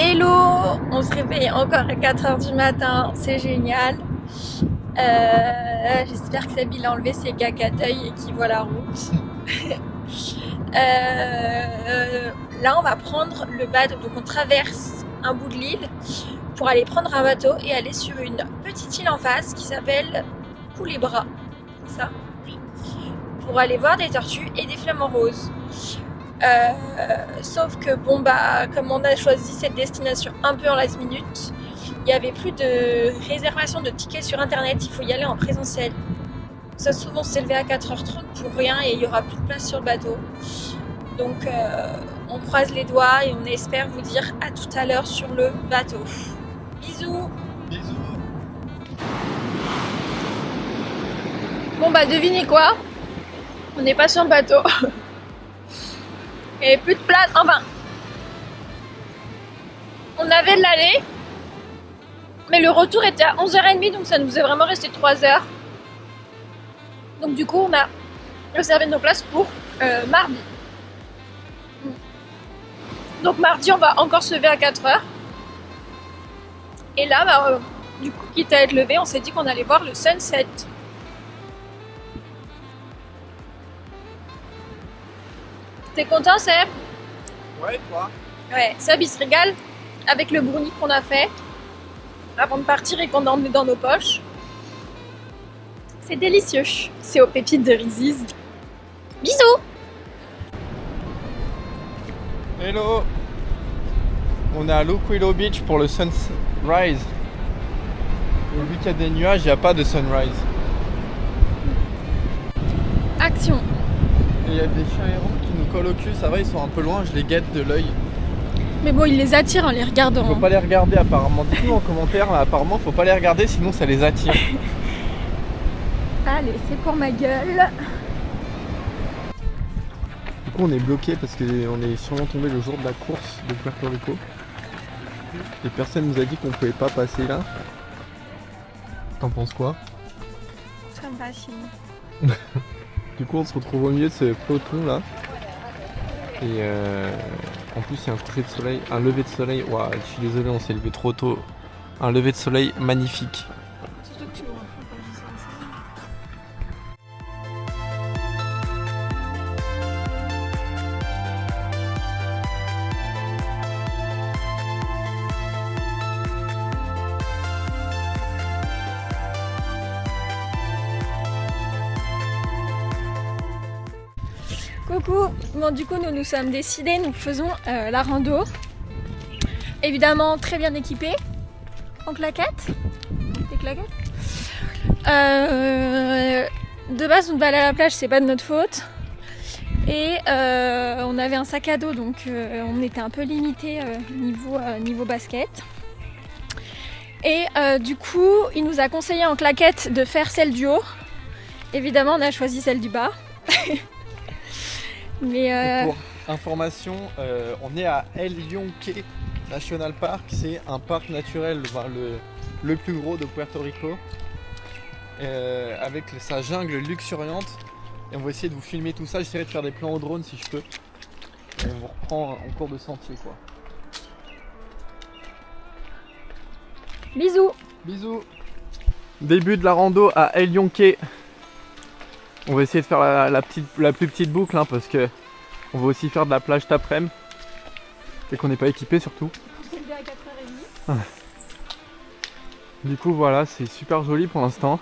Hello, on se réveille encore à 4h du matin, c'est génial. J'espère que Sabine a enlevé ses caca d'œil et qu'il voit la route. Là, on va prendre le bateau, donc on traverse un bout de l'île pour aller prendre un bateau et aller sur une petite île en face qui s'appelle Culebra, c'est ça? Pour aller voir des tortues et des flamants roses. Sauf que bon comme on a choisi cette destination un peu en last minute, il n'y avait plus de réservation de tickets sur internet, il faut y aller en présentiel. Ça souvent s'est levé à 4h30 pour rien et il n'y aura plus de place sur le bateau. Donc on croise les doigts et on espère vous dire à tout à l'heure sur le bateau. Bisous. Bisous. Bon devinez quoi? On n'est pas sur le bateau. Et plus de place, enfin, on avait de l'aller, mais le retour était à 11h30, donc ça nous est vraiment resté 3 heures. Donc du coup, on a réservé nos places pour mardi. Donc mardi, on va encore se lever à 4h. Et là, du coup, quitte à être levé, on s'est dit qu'on allait voir le sunset. T'es content, Seb? Ouais, toi? Ouais, Seb il se régale avec le brownie qu'on a fait avant de partir et qu'on a emmené dans nos poches. C'est délicieux. C'est aux pépites de Reese's. Bisous! Hello. On est à Luquillo Beach pour le sunrise. Et vu qu'il y a des nuages, il n'y a pas de sunrise. Action! Et il y a des chiens errants qui nous collent au cul, ça va, ils sont un peu loin, je les guette de l'œil. Mais bon, il les attire en les regardant. Faut pas les regarder apparemment. Dites-nous en commentaire, là, apparemment faut pas les regarder sinon ça les attire. Allez, c'est pour ma gueule. Du coup on est bloqué parce qu'on est sûrement tombé le jour de la course de Puerto Rico. Et personne nous a dit qu'on pouvait pas passer là. T'en penses quoi? Ça me fascine. Du coup on se retrouve au milieu de ce peloton là. Et en plus il y a un coucher de soleil, un lever de soleil. Waouh, je suis désolé, on s'est levé trop tôt. Un lever de soleil magnifique. Coucou, bon du coup nous sommes décidés, nous faisons la rando. Évidemment très bien équipés, en claquettes. Des claquettes. De base on devait aller à la plage, c'est pas de notre faute. Et on avait un sac à dos donc on était un peu limité niveau basket. Et du coup il nous a conseillé en claquettes de faire celle du haut. Évidemment on a choisi celle du bas. Mais Pour information, on est à El Yunque National Park, c'est un parc naturel, le plus gros de Puerto Rico, avec sa jungle luxuriante. Et on va essayer de vous filmer tout ça, j'essaierai de faire des plans au drone si je peux. Et on vous reprend en cours de sentier quoi. bisous. Bisous. Début de la rando à El Yunque. On va essayer de faire la plus petite boucle hein, parce que on va aussi faire de la plage cet après-midi et qu'on n'est pas équipé surtout. On s'est levé à 4h30. Du coup voilà, c'est super joli pour l'instant.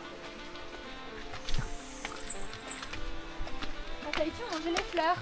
À Tahiti on mangeait les fleurs.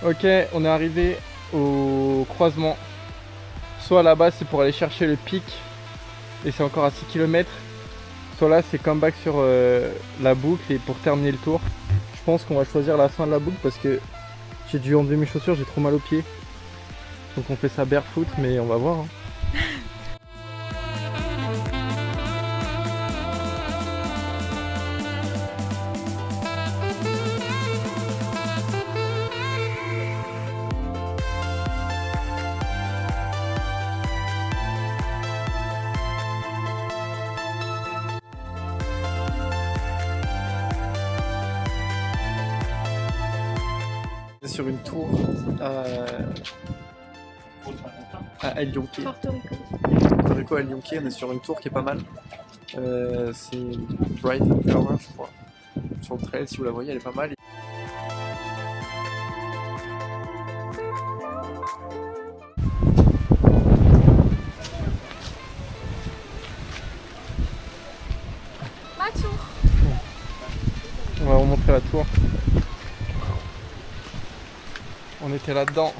Ok, on est arrivé au croisement. Soit là-bas c'est pour aller chercher le pic et c'est encore à 6 km. Soit là c'est comeback sur la boucle et pour terminer le tour. Je pense qu'on va choisir la fin de la boucle parce que j'ai dû enlever mes chaussures, j'ai trop mal aux pieds. Donc on fait ça barefoot mais on va voir. Hein. Sur une tour à El Yunque. Porto Rico. Porto Rico, El Yunque, on est sur une tour qui est pas mal. C'est Bright Flower, je crois. Sur le trail, si vous la voyez, elle est pas mal. Ma tour. On va vous montrer la tour. On était là-dedans.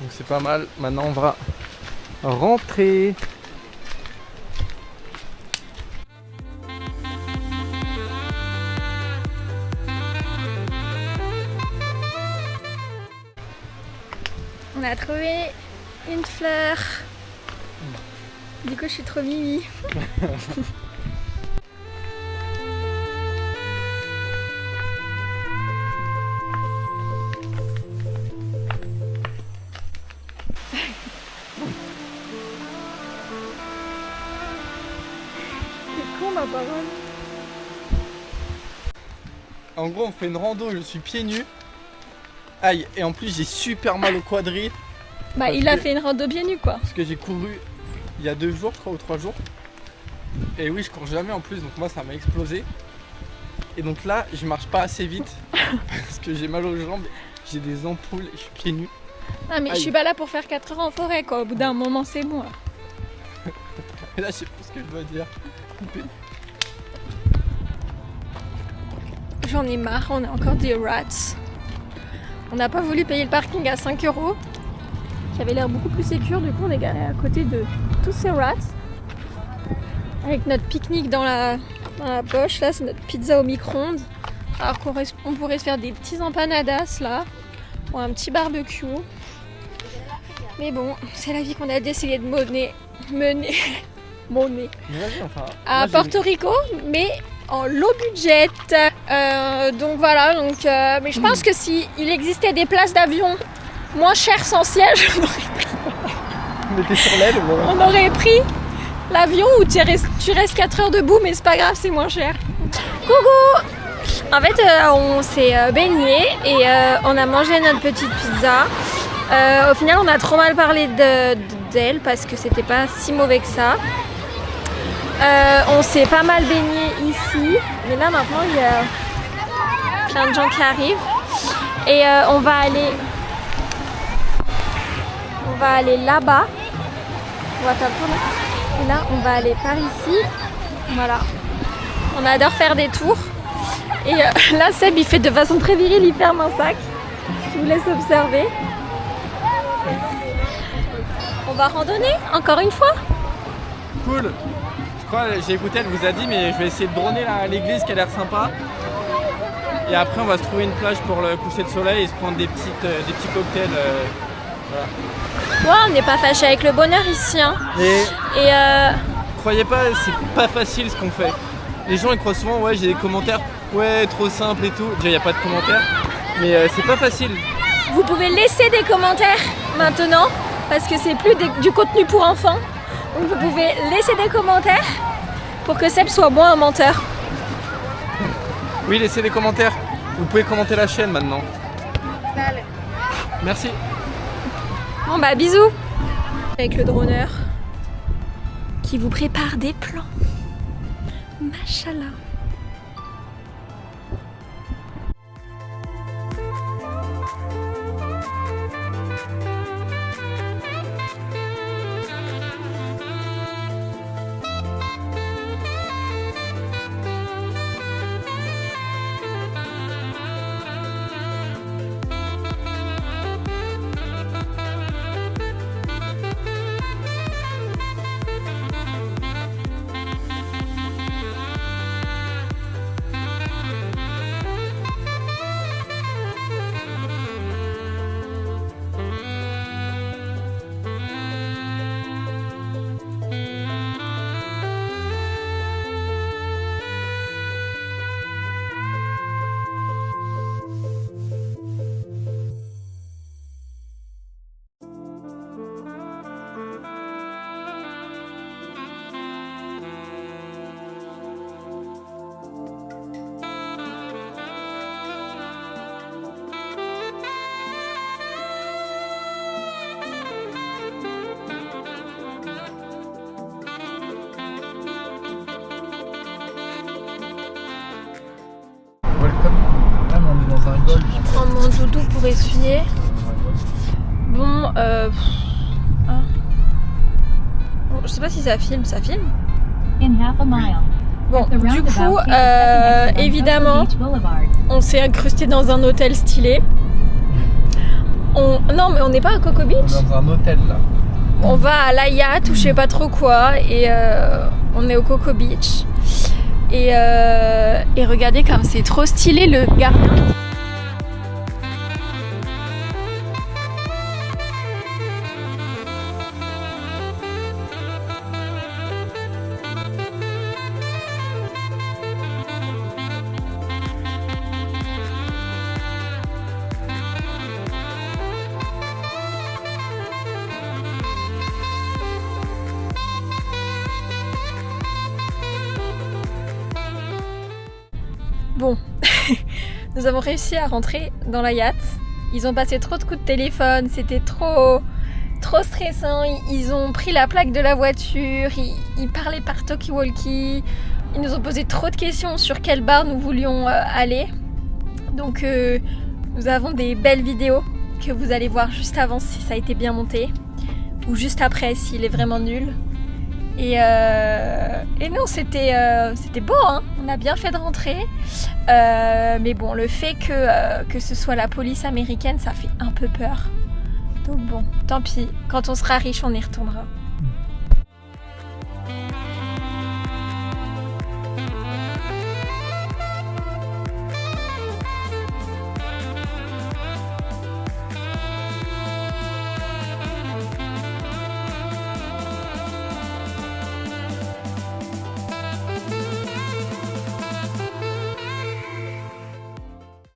Donc c'est pas mal. Maintenant on va rentrer. On a trouvé une fleur. Du coup, je suis trop mimi. C'est con ma parole. En gros on fait une rando, je suis pieds nus. Aïe, et en plus j'ai super mal au quadri. Bah, Parce il a que- fait une rando bien nue quoi. Parce que j'ai couru il y a 2 jours je crois ou 3 jours. Et oui je cours jamais en plus donc moi ça m'a explosé. Et donc là je marche pas assez vite parce que j'ai mal aux jambes, j'ai des ampoules et je suis pieds nus. Ah mais je suis pas là pour faire 4 heures en forêt quoi. Au bout d'un moment c'est bon là. Et là je sais pas ce que je dois dire. J'en ai marre, on a encore des rats. On n'a pas voulu payer le parking à 5 €, qui avait l'air beaucoup plus sécure. Du coup, on est garé à côté de tous ces rats. Avec notre pique-nique dans la poche. Là, c'est notre pizza au micro-ondes. Alors qu'on pourrait se faire des petits empanadas là, ou un petit barbecue. Mais bon, c'est la vie qu'on a décidé de mener Mais vas-y enfin. à moi, j'ai- Porto Rico, mais en low budget. Donc voilà, mais je pense que si il existait des places d'avion moins chères sans siège, On était sur l'aile. Voilà. on aurait pris l'avion où tu restes 4 heures debout, mais c'est pas grave, c'est moins cher. Coucou! En fait, on s'est baigné et on a mangé notre petite pizza. Au final, on a trop mal parlé d'elle parce que c'était pas si mauvais que ça. On s'est pas mal baigné ici, mais là maintenant il y a plein de gens qui arrivent et on va aller là-bas. On va faire le tour là. Et là on va aller par ici. Voilà. On adore faire des tours. Et là Seb il fait de façon très virile, il ferme un sac. Je vous laisse observer. On va randonner encore une fois. Cool. Je crois, j'ai écouté, elle vous a dit, mais je vais essayer de droner là, à l'église qui a l'air sympa. Et après, on va se trouver une plage pour le coucher de soleil et se prendre des petits cocktails. Voilà. Ouais, on n'est pas fâché avec le bonheur ici. Hein. Et Et croyez pas, c'est pas facile ce qu'on fait. Les gens ils croient souvent, ouais, j'ai des commentaires, ouais, trop simple et tout. Déjà, il n'y a pas de commentaires, mais c'est pas facile. vous pouvez laisser des commentaires maintenant parce que c'est plus du contenu pour enfants. Donc vous pouvez laisser des commentaires pour que Seb soit moins un menteur. Oui, laissez des commentaires. Vous pouvez commenter la chaîne maintenant. Merci. Bon bah bisous. Avec le droneur qui vous prépare des plans. Machallah. doudou pour essuyer. Bon, je sais pas si ça filme, Bon, du coup, évidemment, on s'est incrusté dans un hôtel stylé. Non, mais on n'est pas à Coco Beach. On est dans un hôtel là. On va à l'Ayat ou je sais pas trop quoi et on est au Coco Beach. Et regardez comme c'est trop stylé le gardien. Bon, nous avons réussi à rentrer dans la yacht. Ils ont passé trop de coups de téléphone, c'était trop stressant. Ils ont pris la plaque de la voiture, ils parlaient par talkie-walkie. Ils nous ont posé trop de questions sur quel bar nous voulions aller. Donc nous avons des belles vidéos que vous allez voir juste avant si ça a été bien monté. Ou juste après s'il est vraiment nul. Et non, c'était beau, hein. On a bien fait de rentrer. Mais bon, le fait que ce soit la police américaine, ça fait un peu peur. Donc bon, tant pis. Quand on sera riche, on y retournera.